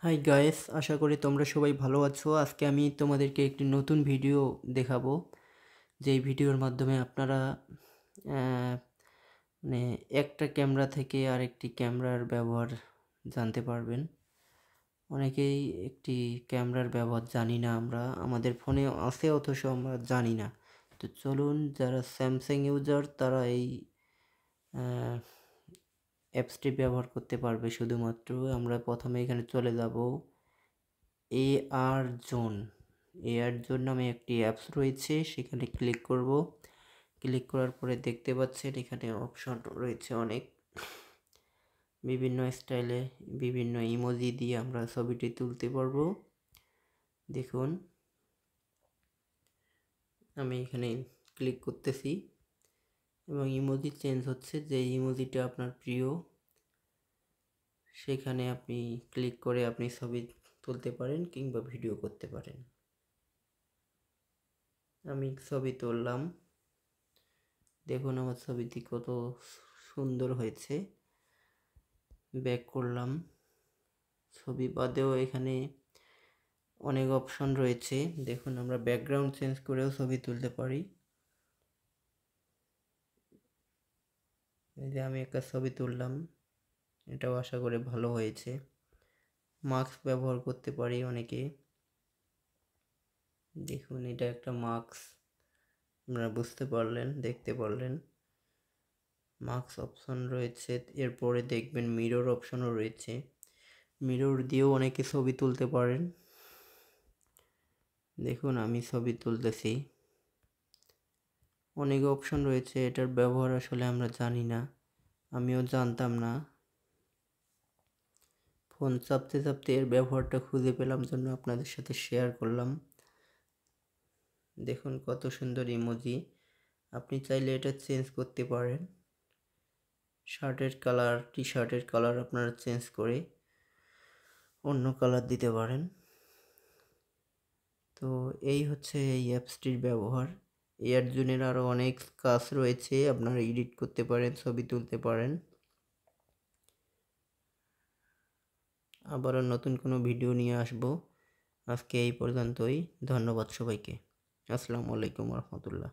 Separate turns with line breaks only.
Hi guys, আশা করি তোমরা সবাই ভালো আছো। আজকে আমি তোমাদেরকে একটি নতুন ভিডিও দেখাবো, যেই ভিডিওর মাধ্যমে আপনারা আহ, মানে একটা ক্যামেরা থেকে আরেকটি ক্যামেরার ব্যবহার জানতে পারবেন। অনেকেই একটি ক্যামেরার ব্যবহার জানি না, আমরা আমাদের ফোনে আছে অথচ আমরা জানি না। তো চলুন, যারা স্যামসাং ইউজার তারা এই অ্যাপসটি ব্যবহার করতে পারবে শুধুমাত্র। আমরা প্রথমে এখানে চলে যাব এআর জোন। এআর জোন নামে একটি অ্যাপস রয়েছে, সেখানে ক্লিক করব। ক্লিক করার পরে দেখতে পাচ্ছেন এখানে অপশন রয়েছে অনেক, বিভিন্ন স্টাইলে বিভিন্ন ইমোজি দিয়ে আমরা ছবিটি তুলতে পারবো। দেখুন, আমি এখানে ক্লিক করতেছি এবং ইমোজি চেঞ্জ হচ্ছে। যে ইমোজিটা আপনার প্রিয় সেখানে আপনি ক্লিক করে আপনি ছবি তুলতে পারেন কিংবা ভিডিও করতে পারেন। আমি ছবি তুললাম, দেখুন আমার ছবিটি কত সুন্দর হয়েছে। ব্যাক করলাম। ছবি বাদেও এখানে অনেক অপশন রয়েছে, দেখুন আমরা ব্যাকগ্রাউন্ড চেঞ্জ করেও ছবি তুলতে পারি। এই যে আমি একটা ছবি তুললাম, এটাও আশা করি ভালো হয়েছে। মাস্ক ব্যবহার করতে পারি অনেকে, দেখুন এটা একটা মাস্ক, আপনারা বুঝতে পারলেন, দেখতে পারলেন। মাস্ক অপশন রয়েছে, এরপরে দেখবেন মিরর অপশনও রয়েছে। মিরর দিয়েও অনেকে ছবি তুলতে পারেন। দেখুন আমি ছবি তুলতেছি, অনেক অপশন রয়েছে। এটার ব্যবহার আসলে আমরা জানি না, আমিও জানতাম না। ফোন চাপতে চাপতে এর ব্যবহারটা খুঁজে পেলাম, জন্য আপনাদের সাথে শেয়ার করলাম। দেখুন কত সুন্দর ইমোজি। আপনি চাইলে এটা চেঞ্জ করতে পারেন। শার্টের কালার, টি শার্টের কালার আপনারা চেঞ্জ করে অন্য কালার দিতে পারেন। তো এই হচ্ছে এই অ্যাপসটির ব্যবহার। এর জন্য আরও অনেক কাজ রয়েছে, আপনারা এডিট করতে পারেন, ছবি তুলতে পারেন। আবারও নতুন কোনো ভিডিও নিয়ে আসব। আজকে এই পর্যন্তই। ধন্যবাদ সবাইকে। আসসালামু আলাইকুম রহমতুল্লাহ।